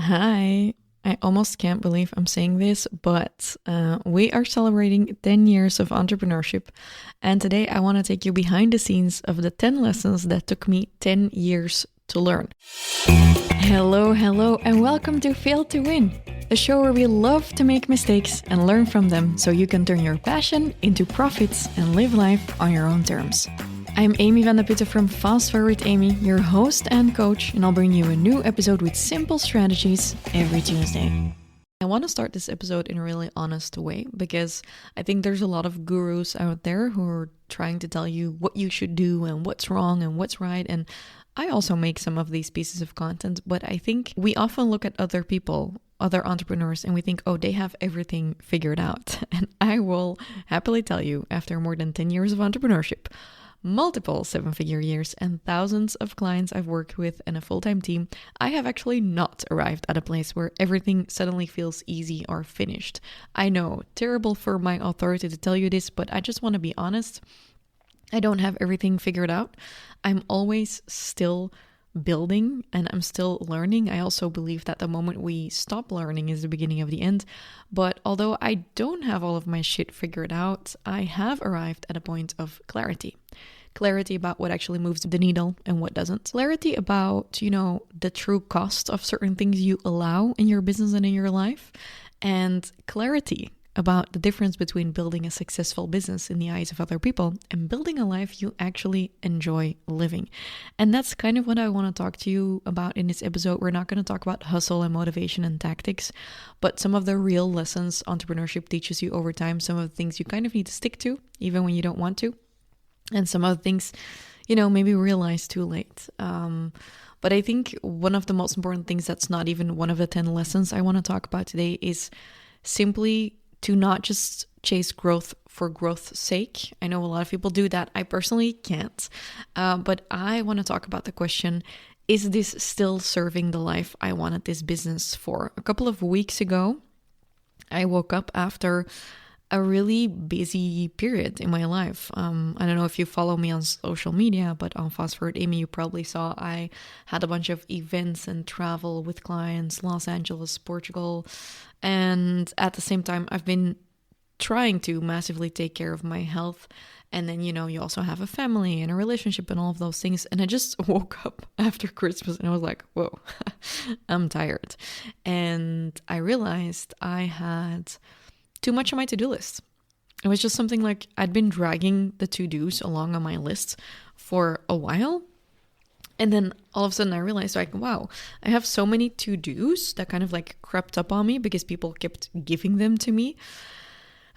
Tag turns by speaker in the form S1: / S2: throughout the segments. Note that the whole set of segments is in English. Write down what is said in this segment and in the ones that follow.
S1: Hi. I almost can't believe I'm saying this, but we are celebrating 10 years of entrepreneurship. And today I want to take you behind the scenes of the 10 lessons that took me 10 years to learn. Hello, and welcome to Fail to Win, a show where we love to make mistakes and learn from them so you can turn your passion into profits and live life on your own terms. I'm Amy van der Putten from FastForwardAmy, your host and coach, and I'll bring you a new episode with simple strategies every Tuesday. I want to start this episode in a really honest way because I think there's a lot of gurus out there who are trying to tell you what you should do and what's wrong and what's right. And I also make some of these pieces of content, but I think we often look at other people, other entrepreneurs, and we think, oh, they have everything figured out. And I will happily tell you, after more than 10 years of entrepreneurship, multiple 7-figure years, and thousands of clients I've worked with and a full-time team, I have actually not arrived at a place where everything suddenly feels easy or finished. I know, terrible for my authority to tell you this, but I just want to be honest. I don't have everything figured out. I'm always still building and I'm still learning. I also believe that the moment we stop learning is the beginning of the end. But although I don't have all of my shit figured out, I have arrived at a point of clarity. Clarity about what actually moves the needle and what doesn't. Clarity about, the true cost of certain things you allow in your business and in your life. And clarity about the difference between building a successful business in the eyes of other people and building a life you actually enjoy living. And that's kind of what I want to talk to you about in this episode. We're not going to talk about hustle and motivation and tactics, but some of the real lessons entrepreneurship teaches you over time, some of the things you kind of need to stick to, even when you don't want to. And some of the things, maybe realize too late. But I think one of the most important things that's not even one of the 10 lessons I want to talk about today is simply to not just chase growth for growth's sake. I know a lot of people do that. I personally can't. But I want to talk about the question, is this still serving the life I wanted this business for? A couple of weeks ago, I woke up after a really busy period in my life. I don't know if you follow me on social media, but on FastForwardAmy, you probably saw I had a bunch of events and travel with clients, Los Angeles, Portugal. And at the same time, I've been trying to massively take care of my health. And then, you also have a family and a relationship and all of those things. And I just woke up after Christmas and I was like, whoa, I'm tired. And I realized I had too much on my to-do list. It was just something like I'd been dragging the to-dos along on my list for a while. And then all of a sudden I realized wow, I have so many to-dos that kind of crept up on me because people kept giving them to me.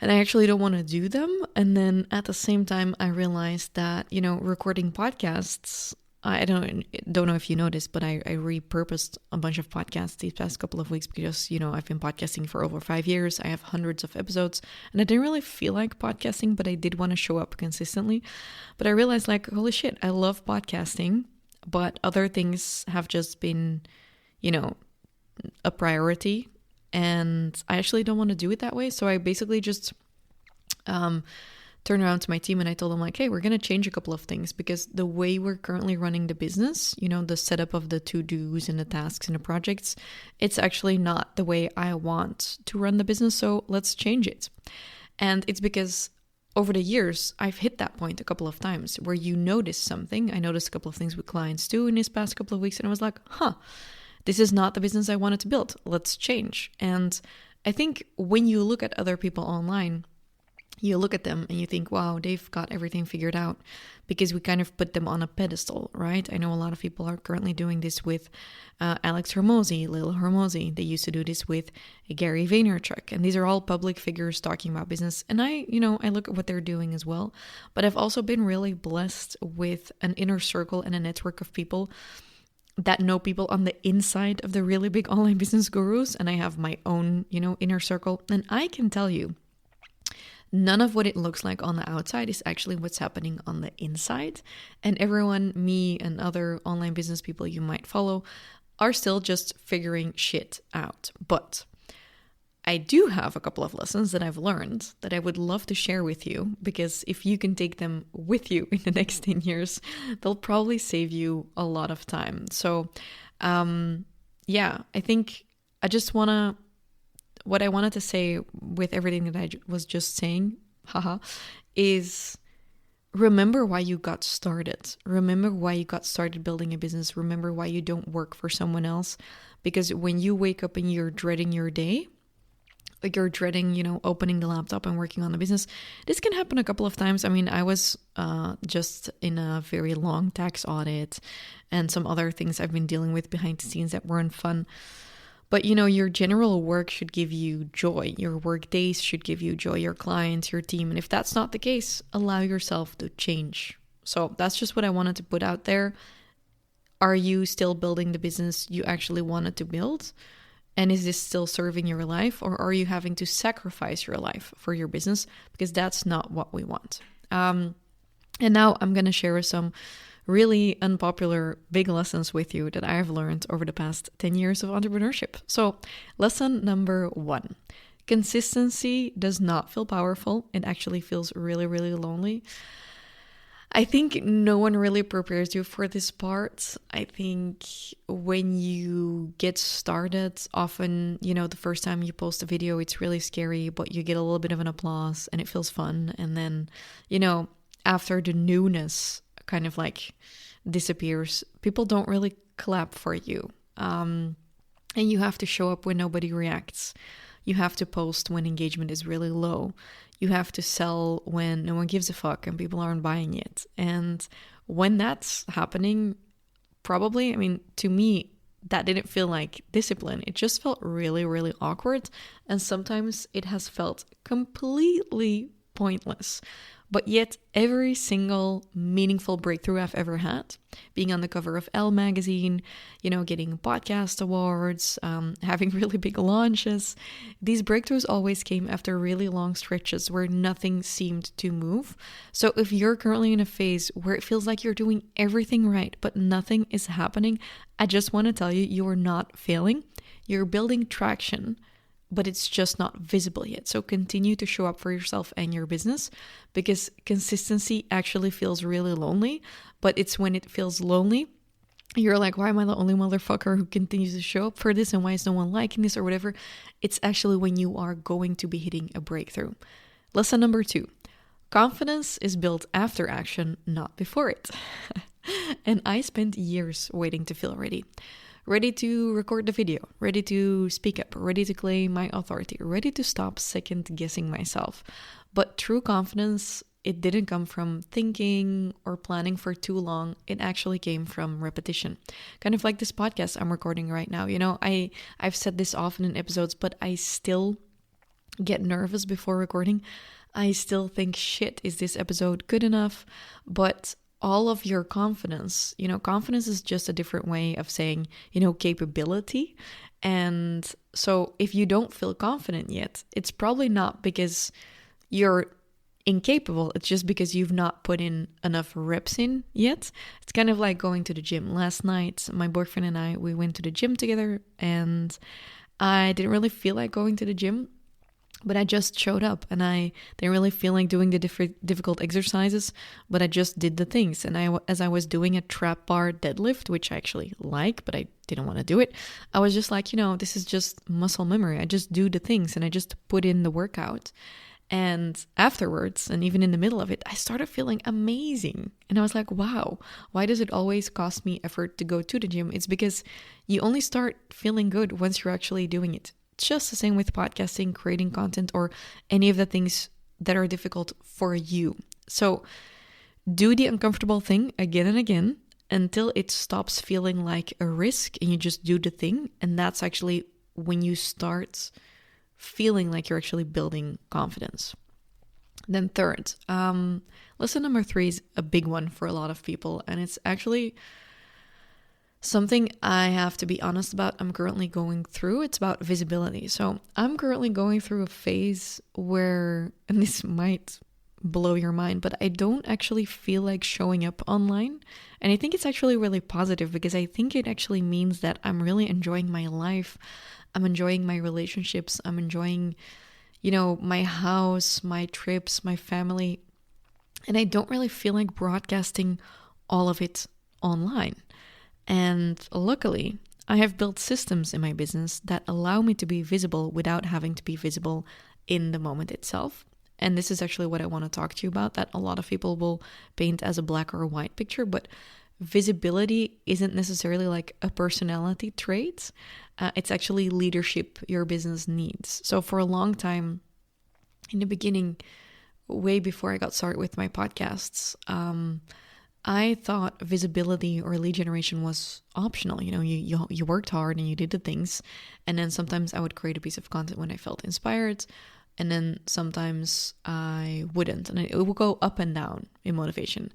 S1: And I actually don't want to do them. And then at the same time, I realized that, recording podcasts, I don't know if you noticed, but I repurposed a bunch of podcasts these past couple of weeks because, I've been podcasting for over 5 years. I have hundreds of episodes and I didn't really feel like podcasting, but I did want to show up consistently. But I realized holy shit, I love podcasting, but other things have just been, a priority. And I actually don't want to do it that way. So I basically just turned around to my team and I told them hey, we're going to change a couple of things because the way we're currently running the business, the setup of the to-dos and the tasks and the projects, it's actually not the way I want to run the business. So let's change it. And it's because over the years, I've hit that point a couple of times where you notice something. I noticed a couple of things with clients too in these past couple of weeks. And I was like, this is not the business I wanted to build. Let's change. And I think when you look at other people online, you look at them and you think, wow, they've got everything figured out because we kind of put them on a pedestal, right? I know a lot of people are currently doing this with Alex Hormozi, Lil Hormozi. They used to do this with Gary Vaynerchuk. And these are all public figures talking about business. And I look at what they're doing as well. But I've also been really blessed with an inner circle and a network of people that know people on the inside of the really big online business gurus. And I have my own, inner circle. And I can tell you, none of what it looks like on the outside is actually what's happening on the inside. And everyone, me and other online business people you might follow, are still just figuring shit out. But I do have a couple of lessons that I've learned that I would love to share with you, because if you can take them with you in the next 10 years, they'll probably save you a lot of time. So, I think what I wanted to say with everything that I was just saying, is remember why you got started. Remember why you got started building a business. Remember why you don't work for someone else. Because when you wake up and you're dreading your day, like you're dreading, opening the laptop and working on the business, this can happen a couple of times. I mean, I was just in a very long tax audit and some other things I've been dealing with behind the scenes that weren't fun. But, your general work should give you joy. Your work days should give you joy, your clients, your team. And if that's not the case, allow yourself to change. So that's just what I wanted to put out there. Are you still building the business you actually wanted to build? And is this still serving your life? Or are you having to sacrifice your life for your business? Because that's not what we want. And now I'm going to share some really unpopular big lessons with you that I've learned over the past 10 years of entrepreneurship. So lesson number 1, consistency does not feel powerful. It actually feels really, really lonely. I think no one really prepares you for this part. I think when you get started, often, the first time you post a video, it's really scary, but you get a little bit of an applause and it feels fun. And then, after the newness kind of like disappears, people don't really clap for you. And you have to show up when nobody reacts. You have to post when engagement is really low. You have to sell when no one gives a fuck and people aren't buying it. And when that's happening, probably, to me, that didn't feel like discipline. It just felt really, really awkward. And sometimes it has felt completely pointless. But yet every single meaningful breakthrough I've ever had, being on the cover of Elle magazine, getting podcast awards, having really big launches, these breakthroughs always came after really long stretches where nothing seemed to move. So if you're currently in a phase where it feels like you're doing everything right, but nothing is happening, I just want to tell you, you are not failing. You're building traction, but it's just not visible yet. So continue to show up for yourself and your business, because consistency actually feels really lonely. But it's when it feels lonely, you're like, why am I the only motherfucker who continues to show up for this? And why is no one liking this or whatever? It's actually when you are going to be hitting a breakthrough. Lesson number 2, confidence is built after action, not before it. And I spent years waiting to feel ready. Ready to record the video, ready to speak up, ready to claim my authority, ready to stop second guessing myself. But true confidence, it didn't come from thinking or planning for too long. It actually came from repetition. Kind of like this podcast I'm recording right now. I've said this often in episodes, but I still get nervous before recording. I still think, shit, is this episode good enough? But all of your confidence, confidence is just a different way of saying, capability. And so if you don't feel confident yet, it's probably not because you're incapable. It's just because you've not put in enough reps in yet. It's kind of like going to the gym. Last night, my boyfriend and I, we went to the gym together, and I didn't really feel like going to the gym. But I just showed up, and I didn't really feel like doing the difficult exercises, but I just did the things. And as I was doing a trap bar deadlift, which I actually like, but I didn't want to do it, I was just like, this is just muscle memory. I just do the things and I just put in the workout. And afterwards, and even in the middle of it, I started feeling amazing. And I was like, wow, why does it always cost me effort to go to the gym? It's because you only start feeling good once you're actually doing it. Just the same with podcasting, creating content, or any of the things that are difficult for you. So do the uncomfortable thing again and again until it stops feeling like a risk and you just do the thing. And that's actually when you start feeling like you're actually building confidence. Then third, lesson number 3 is a big one for a lot of people. And it's actually something I have to be honest about I'm currently going through. It's about visibility. So I'm currently going through a phase where, and this might blow your mind, but I don't actually feel like showing up online. And I think it's actually really positive, because I think it actually means that I'm really enjoying my life. I'm enjoying my relationships. I'm enjoying, my house, my trips, my family. And I don't really feel like broadcasting all of it online. And luckily, I have built systems in my business that allow me to be visible without having to be visible in the moment itself. And this is actually what I want to talk to you about, that a lot of people will paint as a black or a white picture, but visibility isn't necessarily like a personality trait. It's actually leadership your business needs. So for a long time, in the beginning, way before I got started with my podcasts, I thought visibility or lead generation was optional. You know, you worked hard and you did the things. And then sometimes I would create a piece of content when I felt inspired. And then sometimes I wouldn't. And it would go up and down in motivation.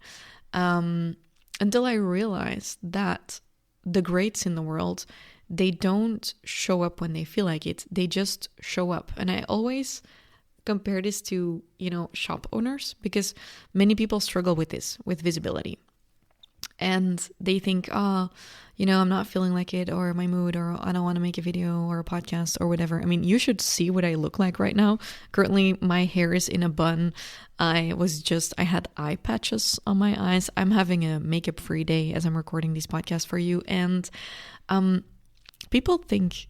S1: Until I realized that the greats in the world, they don't show up when they feel like it. They just show up. And I always compare this to, shop owners, because many people struggle with this, with visibility. And they think, I'm not feeling like it, or my mood, or I don't want to make a video or a podcast or whatever. I mean, you should see what I look like right now. Currently, my hair is in a bun. I had eye patches on my eyes. I'm having a makeup-free day as I'm recording these podcasts for you. And people think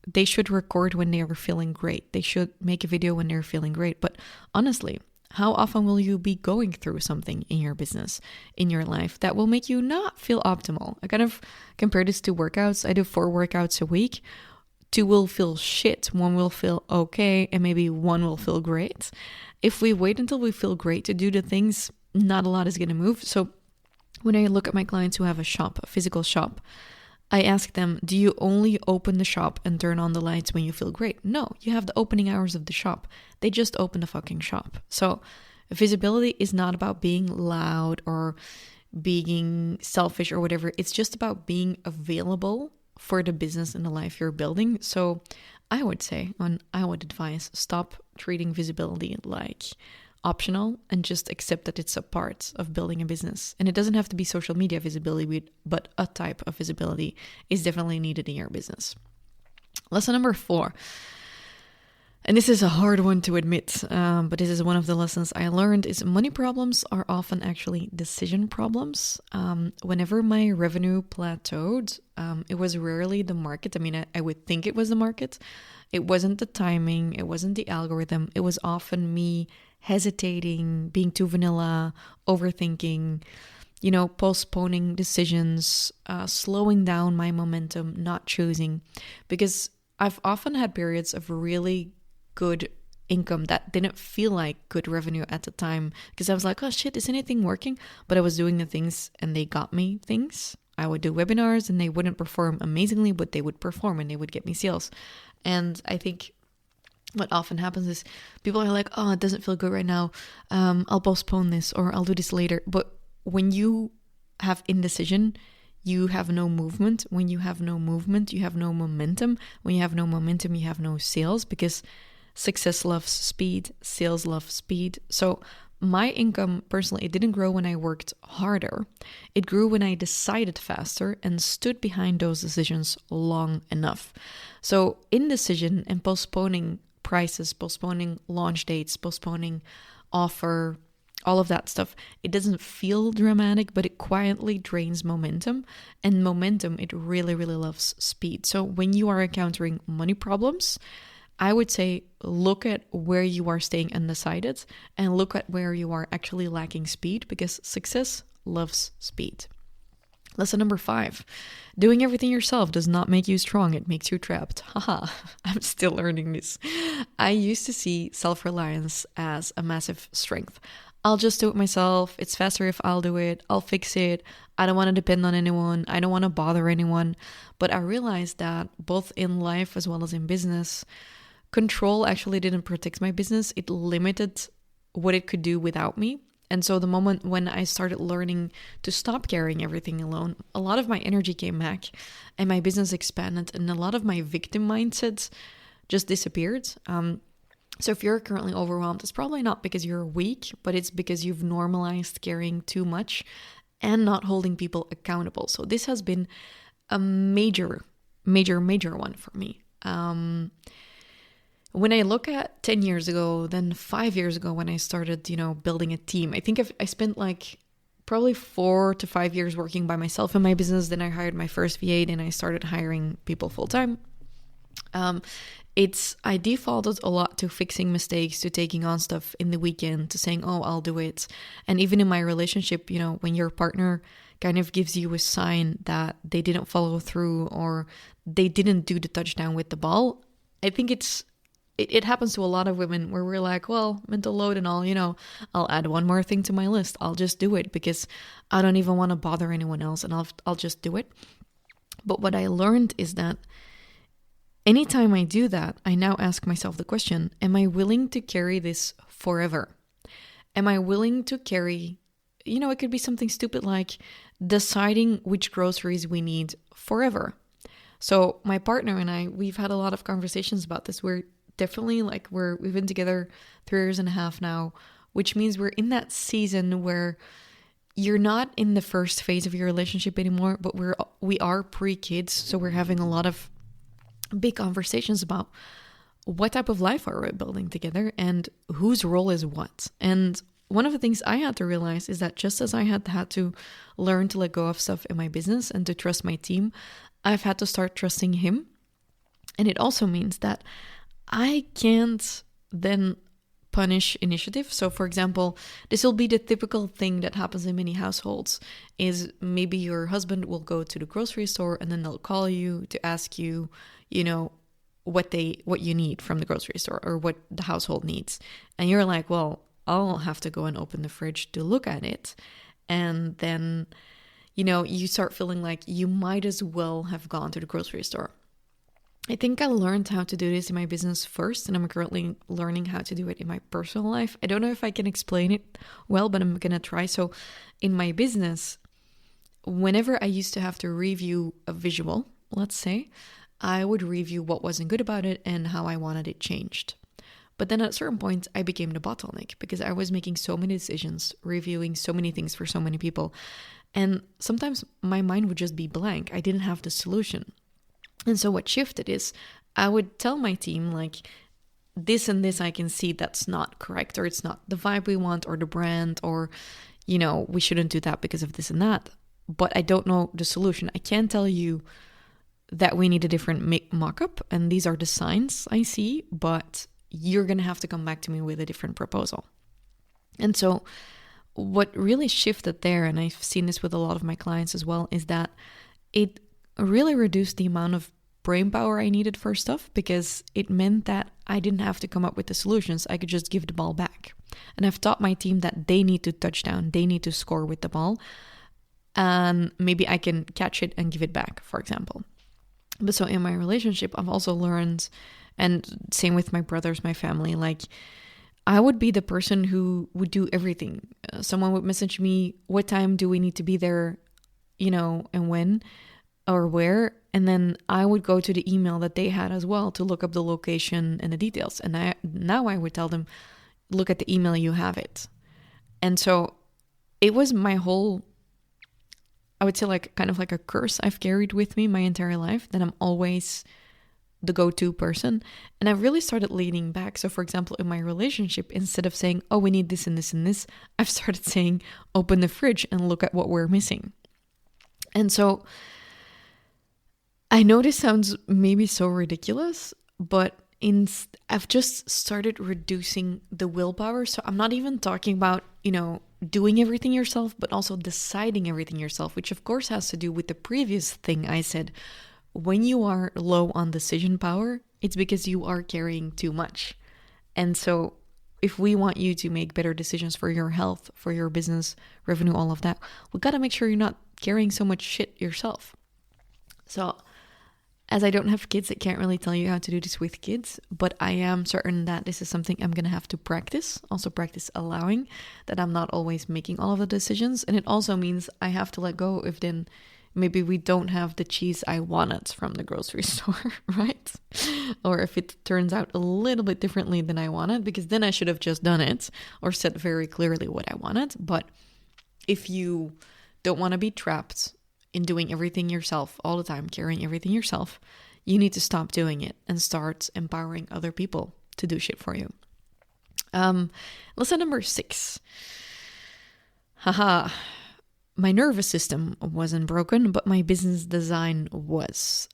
S1: they should record when they are feeling great. They should make a video when they're feeling great. But honestly, how often will you be going through something in your business, in your life, that will make you not feel optimal? I kind of compare this to workouts. I do 4 workouts a week. 2 will feel shit, 1 will feel okay, and maybe 1 will feel great. If we wait until we feel great to do the things, not a lot is going to move. So when I look at my clients who have a physical shop, I ask them, do you only open the shop and turn on the lights when you feel great? No, you have the opening hours of the shop. They just open the fucking shop. So visibility is not about being loud or being selfish or whatever. It's just about being available for the business and the life you're building. So I would say, and I would advise, stop treating visibility like optional and just accept that it's a part of building a business. And it doesn't have to be social media visibility, but a type of visibility is definitely needed in your business. Lesson number 4. And this is a hard one to admit, but this is one of the lessons I learned, is money problems are often actually decision problems. Whenever my revenue plateaued, it was rarely the market. I mean, I would think it was the market. It wasn't the timing. It wasn't the algorithm. It was often me hesitating, being too vanilla, overthinking, postponing decisions, slowing down my momentum, not choosing. Because I've often had periods of really good income that didn't feel like good revenue at the time, because I was like, oh shit, is anything working? But I was doing the things and they got me things. I would do webinars and they wouldn't perform amazingly, but they would perform and they would get me sales. And I think what often happens is people are like, oh, it doesn't feel good right now. I'll postpone this, or I'll do this later. But when you have indecision, you have no movement. When you have no movement, you have no momentum. When you have no momentum, you have no sales, because success loves speed, sales love speed. So my income personally, it didn't grow when I worked harder. It grew when I decided faster and stood behind those decisions long enough. So indecision and postponing prices, postponing launch dates, postponing offer, all of that stuff, it doesn't feel dramatic, but it quietly drains momentum. And momentum, it really, really loves speed. So when you are encountering money problems, I would say look at where you are staying undecided and look at where you are actually lacking speed, because success loves speed. Lesson number 5, doing everything yourself does not make you strong. It makes you trapped. Haha, I'm still learning this. I used to see self-reliance as a massive strength. I'll just do it myself. It's faster if I'll do it. I'll fix it. I don't want to depend on anyone. I don't want to bother anyone. But I realized that both in life as well as in business, control actually didn't protect my business. It limited what it could do without me. And so the moment when I started learning to stop carrying everything alone, a lot of my energy came back and my business expanded, and a lot of my victim mindset just disappeared. So if you're currently overwhelmed, it's probably not because you're weak, but it's because you've normalized carrying too much and not holding people accountable. So this has been a major one for me. When I look at 10 years ago, then 5 years ago when I started, building a team, I think I spent like probably 4 to 5 years working by myself in my business. Then I hired my first VA and I started hiring people full time. I defaulted a lot to fixing mistakes, to taking on stuff in the weekend, to saying, oh, I'll do it. And even in my relationship, when your partner kind of gives you a sign that they didn't follow through or they didn't do the touchdown with the ball, I think it happens to a lot of women where we're like, well, mental load and all, I'll add one more thing to my list. I'll just do it because I don't even want to bother anyone else, and I'll just do it. But what I learned is that anytime I do that, I now ask myself the question, am I willing to carry this forever? Am I willing to carry, it could be something stupid like deciding which groceries we need forever. So my partner and I, we've had a lot of conversations about this. We're definitely we've been together 3 years and a half now, which means we're in that season where you're not in the first phase of your relationship anymore, but we are pre-kids. So we're having a lot of big conversations about what type of life are we building together and whose role is what. And one of the things I had to realize is that just as I had to learn to let go of stuff in my business and to trust my team, I've had to start trusting him. And it also means that I can't then punish initiative. So for example, this will be the typical thing that happens in many households is maybe your husband will go to the grocery store and then they'll call you to ask you, what you need from the grocery store or what the household needs. And you're like, well, I'll have to go and open the fridge to look at it. And then, you start feeling like you might as well have gone to the grocery store. I think I learned how to do this in my business first, and I'm currently learning how to do it in my personal life. I don't know if I can explain it well, but I'm going to try. So in my business, whenever I used to have to review a visual, let's say, I would review what wasn't good about it and how I wanted it changed. But then at a certain point, I became the bottleneck because I was making so many decisions, reviewing so many things for so many people. And sometimes my mind would just be blank. I didn't have the solution. And so what shifted is I would tell my team this and this I can see that's not correct, or it's not the vibe we want or the brand, or, we shouldn't do that because of this and that. But I don't know the solution. I can't tell you that we need a different mock-up and these are the signs I see, but you're going to have to come back to me with a different proposal. And so what really shifted there, and I've seen this with a lot of my clients as well, is that it really reduced the amount of brain power I needed for stuff, because it meant that I didn't have to come up with the solutions. I could just give the ball back. And I've taught my team that they need to touch down, they need to score with the ball, and maybe I can catch it and give it back, for example. But so in my relationship, I've also learned, and same with my brothers, my family, I would be the person who would do everything. Someone would message me, what time do we need to be there, and when or where? And then I would go to the email that they had as well to look up the location and the details. And now I would tell them, look at the email, you have it. And so it was my whole, I would say kind of like a curse I've carried with me my entire life, that I'm always the go-to person. And I've really started leaning back. So for example, in my relationship, instead of saying, oh, we need this and this and this, I've started saying, open the fridge and look at what we're missing. And so I know this sounds maybe so ridiculous, but I've just started reducing the willpower. So I'm not even talking about, doing everything yourself, but also deciding everything yourself, which of course has to do with the previous thing I said. When you are low on decision power, it's because you are carrying too much. And so if we want you to make better decisions for your health, for your business, revenue, all of that, we got to make sure you're not carrying so much shit yourself. So as I don't have kids, I can't really tell you how to do this with kids, but I am certain that this is something I'm going to have to practice. Also practice allowing that I'm not always making all of the decisions. And it also means I have to let go if then maybe we don't have the cheese I wanted from the grocery store, right? Or if it turns out a little bit differently than I wanted, because then I should have just done it or said very clearly what I wanted. But if you don't want to be trapped in doing everything yourself all the time, carrying everything yourself, you need to stop doing it and start empowering other people to do shit for you. Lesson number 6. my nervous system wasn't broken, but my business design was.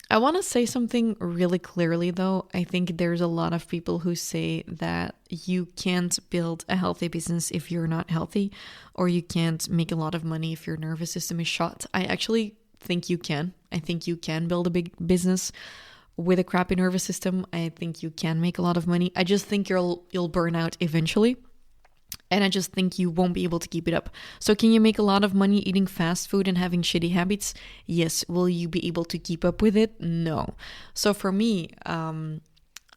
S1: I want to say something really clearly, though. I think there's a lot of people who say that you can't build a healthy business if you're not healthy, or you can't make a lot of money if your nervous system is shot. I actually think you can. I think you can build a big business with a crappy nervous system. I think you can make a lot of money. I just think you'll burn out eventually. And I just think you won't be able to keep it up. So can you make a lot of money eating fast food and having shitty habits? Yes. Will you be able to keep up with it? No. So for me, I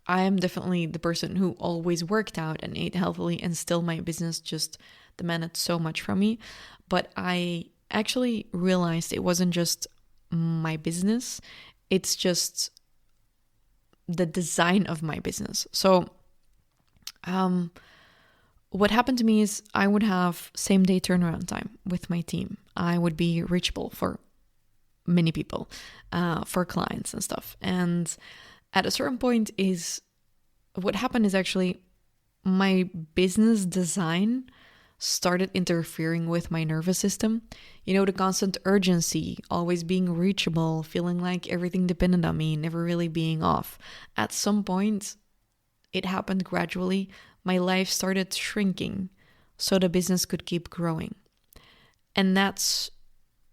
S1: am definitely the person who always worked out and ate healthily, and still my business just demanded so much from me. But I actually realized it wasn't just my business. It's just the design of my business. So, what happened to me is I would have same day turnaround time with my team. I would be reachable for many people, for clients and stuff. And at a certain point what happened is actually my business design started interfering with my nervous system. You know, the constant urgency, always being reachable, feeling like everything depended on me, never really being off. At some point, it happened gradually. My life started shrinking so the business could keep growing. And that's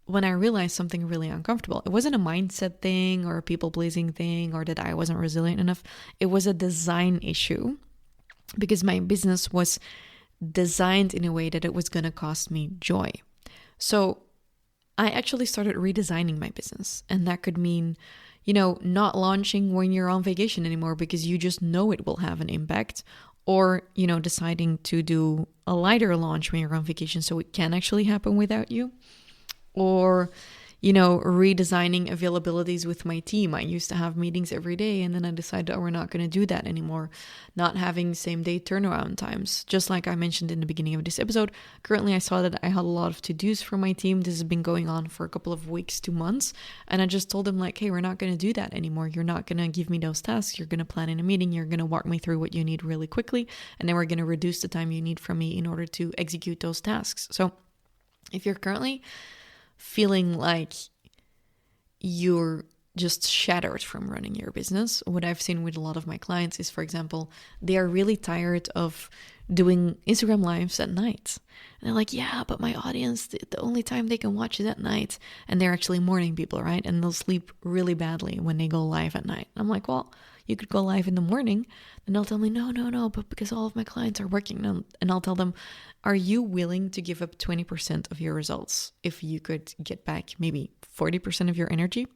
S1: when I realized something really uncomfortable. It wasn't a mindset thing or a people-pleasing thing or that I wasn't resilient enough. It was a design issue because my business was designed in a way that it was going to cost me joy. So I actually started redesigning my business. And that could mean, not launching when you're on vacation anymore because you just know it will have an impact. Or, deciding to do a lighter launch when you're on vacation so it can actually happen without you. Or, redesigning availabilities with my team. I used to have meetings every day, and then I decided, we're not going to do that anymore. Not having same day turnaround times. Just like I mentioned in the beginning of this episode, currently I saw that I had a lot of to-dos for my team. This has been going on for a couple of weeks to months. And I just told them hey, we're not going to do that anymore. You're not going to give me those tasks. You're going to plan in a meeting. You're going to walk me through what you need really quickly. And then we're going to reduce the time you need from me in order to execute those tasks. So if you're currently feeling like you're just shattered from running your business, what I've seen with a lot of my clients is, for example, they are really tired of doing Instagram lives at night. And they're like, yeah, but my audience, the only time they can watch is at night. And they're actually morning people, right? And they'll sleep really badly when they go live at night. I'm like, well, you could go live in the morning. And they'll tell me, no, but because all of my clients are working. And I'll tell them, are you willing to give up 20% of your results if you could get back maybe 40% of your energy?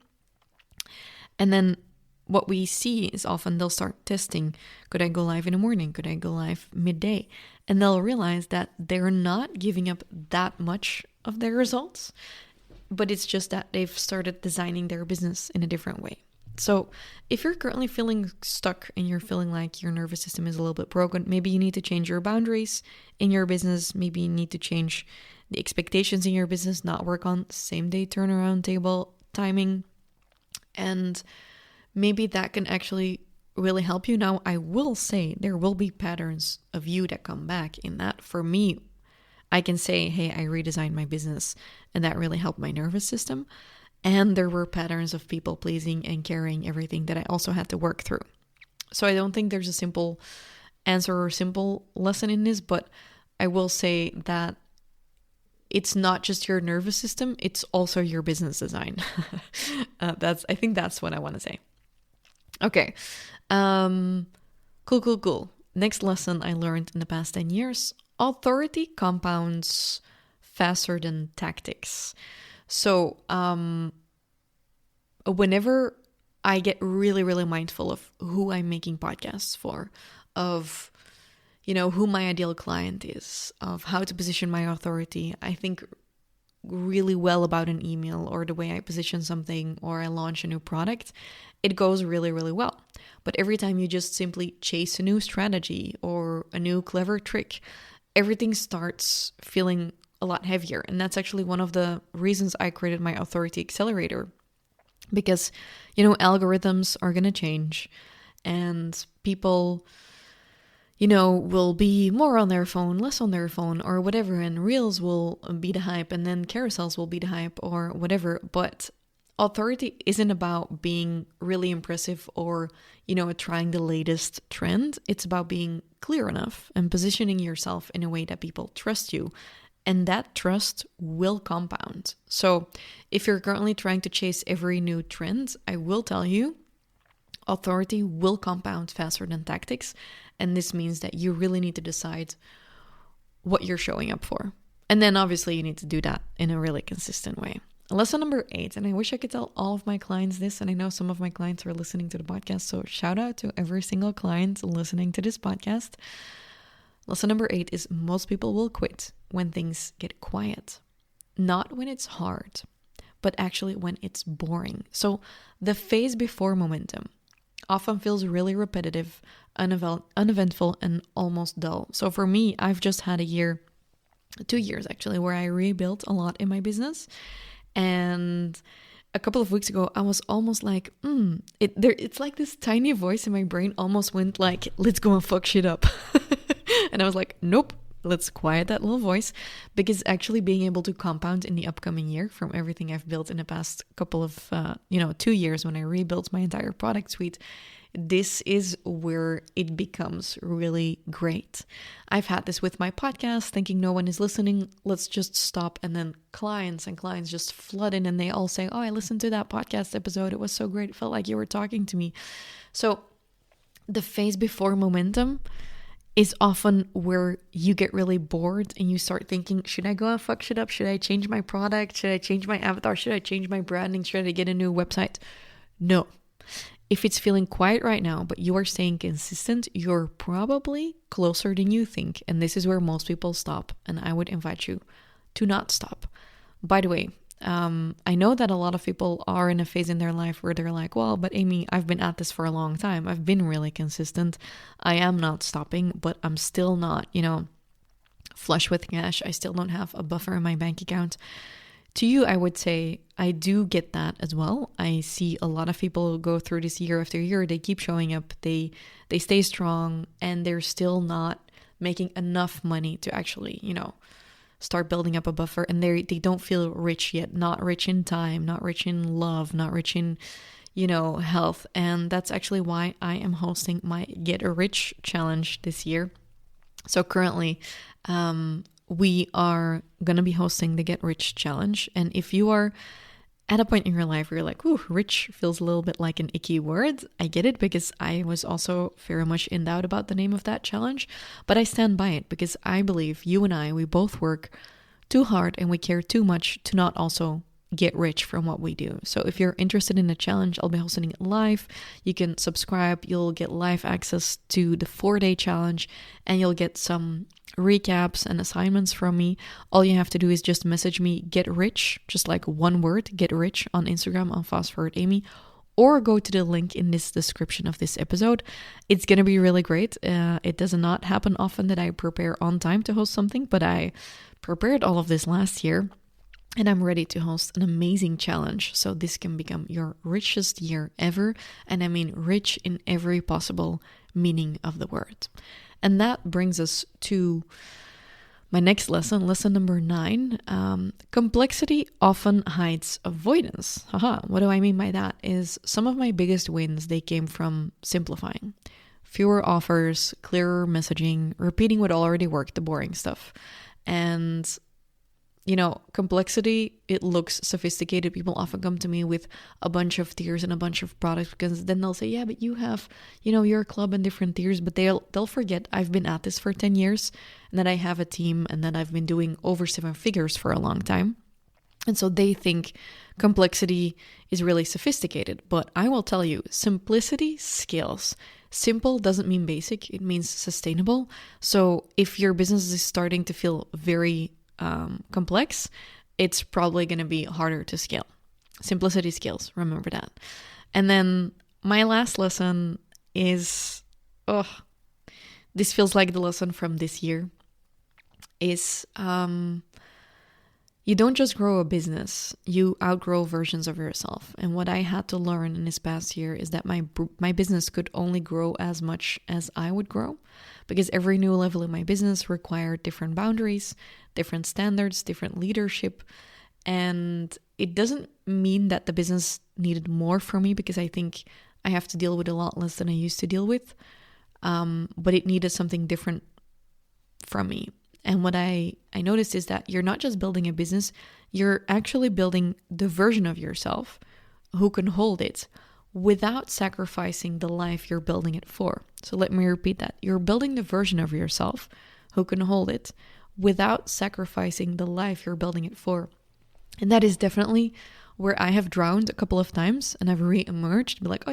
S1: And then what we see is often they'll start testing. Could I go live in the morning? Could I go live midday? And they'll realize that they're not giving up that much of their results, but it's just that they've started designing their business in a different way. So if you're currently feeling stuck and you're feeling like your nervous system is a little bit broken, maybe you need to change your boundaries in your business. Maybe you need to change the expectations in your business, not work on same day turnaround table timing. And maybe that can actually really help you. Now, I will say there will be patterns of you that come back in that. For me, I can say, hey, I redesigned my business and that really helped my nervous system. And there were patterns of people pleasing and carrying everything that I also had to work through. So I don't think there's a simple answer or simple lesson in this, but I will say that it's not just your nervous system, it's also your business design. I think that's what I want to say. Okay. Cool. Next lesson I learned in the past 10 years. Authority compounds faster than tactics. So whenever I get really, really mindful of who I'm making podcasts for, of who my ideal client is, of how to position my authority, I think really well about an email or the way I position something or I launch a new product, it goes really, really well. But every time you just simply chase a new strategy or a new clever trick, everything starts feeling a lot heavier. And that's actually one of the reasons I created my Authority Accelerator. Because, algorithms are going to change and people, will be more on their phone, less on their phone, or whatever, and reels will be the hype, and then carousels will be the hype, or whatever. But authority isn't about being really impressive or, trying the latest trend. It's about being clear enough and positioning yourself in a way that people trust you. And that trust will compound. So if you're currently trying to chase every new trend, I will tell you, authority will compound faster than tactics. And this means that you really need to decide what you're showing up for. And then obviously you need to do that in a really consistent way. Lesson number 8, and I wish I could tell all of my clients this, and I know some of my clients are listening to the podcast, so shout out to every single client listening to this podcast. Lesson number 8 is most people will quit when things get quiet. Not when it's hard, but actually when it's boring. So the phase before momentum often feels really repetitive, uneventful, and almost dull. So for me, I've just had 2 years actually, where I rebuilt a lot in my business. And a couple of weeks ago, I was almost like, it's like this tiny voice in my brain almost went like, let's go and fuck shit up. And I was like, nope, let's quiet that little voice, because actually being able to compound in the upcoming year from everything I've built in the past couple of, 2 years when I rebuilt my entire product suite, this is where it becomes really great. I've had this with my podcast, thinking no one is listening, let's just stop. And then clients just flood in and they all say, oh, I listened to that podcast episode. It was so great. It felt like you were talking to me. So the phase before momentum is often where you get really bored and you start thinking, should I go and fuck shit up? Should I change my product? Should I change my avatar? Should I change my branding? Should I get a new website? No. If it's feeling quiet right now, but you are staying consistent, you're probably closer than you think. And this is where most people stop. And I would invite you to not stop. By the way, I know that a lot of people are in a phase in their life where they're like, well, but Amy, I've been at this for a long time. I've been really consistent. I am not stopping, but I'm still not, flush with cash. I still don't have a buffer in my bank account. To you, I would say I do get that as well. I see a lot of people go through this year after year. They keep showing up. They stay strong, and they're still not making enough money to actually, start building up a buffer. And they don't feel rich yet. Not rich in time, not rich in love, not rich in, health. And that's actually why I am hosting my Get Rich Challenge this year. So currently, we are going to be hosting the Get Rich Challenge. And if you are at a point in your life where you're like, ooh, rich feels a little bit like an icky word, I get it, because I was also very much in doubt about the name of that challenge. But I stand by it because I believe you and I, we both work too hard and we care too much to not also get rich from what we do. So if you're interested in the challenge, I'll be hosting it live. You can subscribe. You'll get live access to the 4-day challenge, and you'll get some recaps and assignments from me. All you have to do is just message me Get Rich, just like one word, Get Rich, on Instagram on FastForwardAmy, or go to the link in this description of this episode. It's going to be really great. It does not happen often that I prepare on time to host something, but I prepared all of this last year. And I'm ready to host an amazing challenge. So this can become your richest year ever. And I mean rich in every possible meaning of the word. And that brings us to my next lesson, lesson number 9. Complexity often hides avoidance. What do I mean by that? Is some of my biggest wins, they came from simplifying. Fewer offers, clearer messaging, repeating what already worked, the boring stuff. And complexity, it looks sophisticated. People often come to me with a bunch of tiers and a bunch of products, because then they'll say, yeah, but you have, your club and different tiers, but they'll forget I've been at this for 10 years and that I have a team and that I've been doing over 7 figures for a long time. And so they think complexity is really sophisticated, but I will tell you, simplicity scales. Simple doesn't mean basic, it means sustainable. So if your business is starting to feel very complex, it's probably going to be harder to scale. Simplicity scales, remember that. And then my last lesson is, this feels like the lesson from this year, is You don't just grow a business, you outgrow versions of yourself. And what I had to learn in this past year is that my business could only grow as much as I would grow, because every new level in my business required different boundaries, different standards, different leadership. And it doesn't mean that the business needed more from me, because I think I have to deal with a lot less than I used to deal with. But it needed something different from me. And what I noticed is that you're not just building a business, you're actually building the version of yourself who can hold it without sacrificing the life you're building it for. So let me repeat that. You're building the version of yourself who can hold it without sacrificing the life you're building it for. And that is definitely where I have drowned a couple of times and I've re-emerged, be like,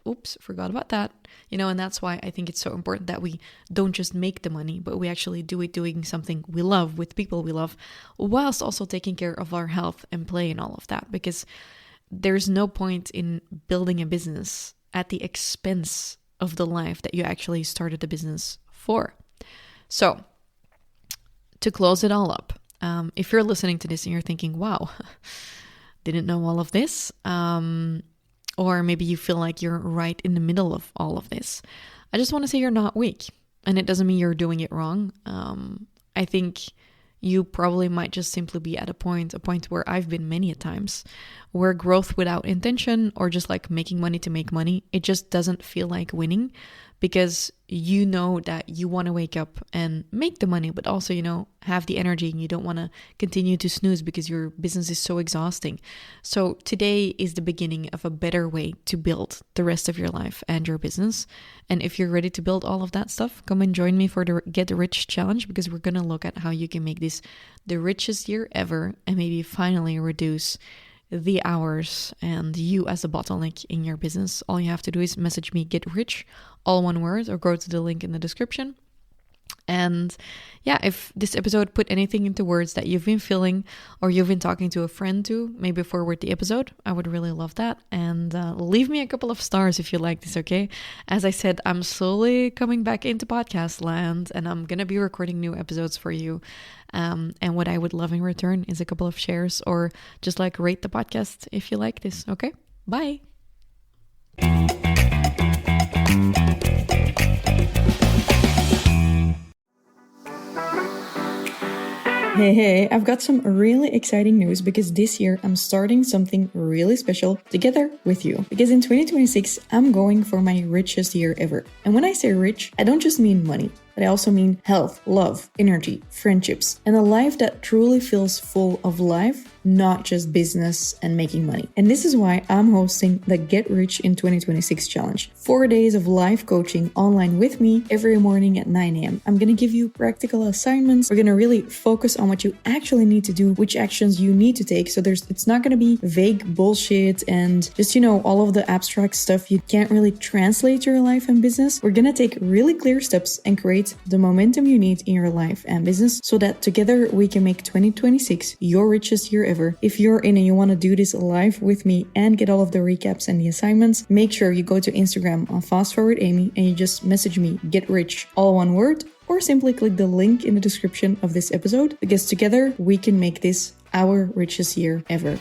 S1: oops, forgot about that. And that's why I think it's so important that we don't just make the money, but we actually do it doing something we love with people we love, whilst also taking care of our health and play and all of that. Because there's no point in building a business at the expense of the life that you actually started the business for. So to close it all up, if you're listening to this and you're thinking, wow, didn't know all of this, or maybe you feel like you're right in the middle of all of this, I just want to say you're not weak. And it doesn't mean you're doing it wrong. I think you probably might just simply be at a point where I've been many a times, where growth without intention or just like making money to make money, it just doesn't feel like winning, because you know that you want to wake up and make the money, but also, have the energy, and you don't want to continue to snooze because your business is so exhausting. So today is the beginning of a better way to build the rest of your life and your business. And if you're ready to build all of that stuff, come and join me for the Get Rich Challenge, because we're going to look at how you can make this the richest year ever and maybe finally reduce the hours and you as a bottleneck in your business. All you have to do is message me Get Rich, all one word, or go to the link in the description. And yeah, if this episode put anything into words that you've been feeling or you've been talking to a friend to, maybe forward the episode. I would really love that. And leave me a couple of stars if you like this, okay? As I said, I'm slowly coming back into podcast land and I'm going to be recording new episodes for you. And what I would love in return is a couple of shares or just like rate the podcast if you like this, okay? Bye. Hey, I've got some really exciting news, because this year I'm starting something really special together with you. Because in 2026, I'm going for my richest year ever. And when I say rich, I don't just mean money, but I also mean health, love, energy, friendships, and a life that truly feels full of life, not just business and making money. And this is why I'm hosting the Get Rich in 2026 challenge. 4 days of live coaching online with me every morning at 9 a.m. I'm going to give you practical assignments. We're going to really focus on what you actually need to do, which actions you need to take. So it's not going to be vague bullshit and just, all of the abstract stuff you can't really translate to your life and business. We're going to take really clear steps and create the momentum you need in your life and business so that together we can make 2026 your richest year ever. If you're in and you want to do this live with me and get all of the recaps and the assignments, make sure you go to Instagram on FastForwardAmy and you just message me Get Rich, all one word, or simply click the link in the description of this episode, because together we can make this our richest year ever.